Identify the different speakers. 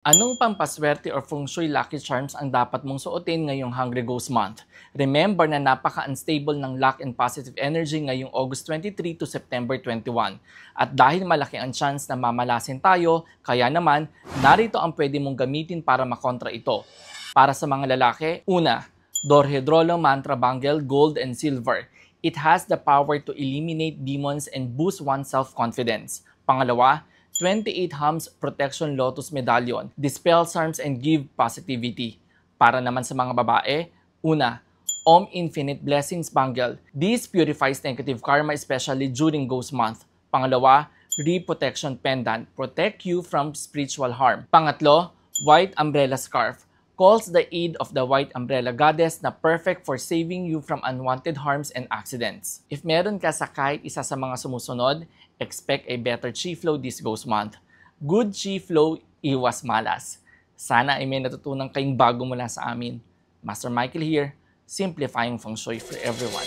Speaker 1: Anong pampaswerte or feng shui lucky charms ang dapat mong suotin ngayong Hungry Ghost Month? Remember na napaka-unstable ng luck and positive energy ngayong August 23 to September 21. At dahil malaki ang chance na mamalasin tayo, kaya naman, narito ang pwede mong gamitin para makontra ito. Para sa mga lalaki, una, Dorhedrolo Mantra Bangle Gold and Silver. It has the power to eliminate demons and boost one's self-confidence. Pangalawa, 28 Hums Protection Lotus Medallion, dispels harms and give positivity. Para naman sa mga babae, una, Om Infinite Blessings Bangle. This purifies negative karma especially during Ghost Month. Pangalawa, Re-Protection Pendant, protect you from spiritual harm. Pangatlo, White Umbrella Scarf. Calls the aid of the White Umbrella Goddess na perfect for saving you from unwanted harms and accidents. If meron ka sa kahit isa sa mga sumusunod, expect a better chi flow this Ghost Month. Good chi flow, iwas malas. Sana ay may natutunan kayong bago mula sa amin. Master Michael here, simplifying feng shui for everyone.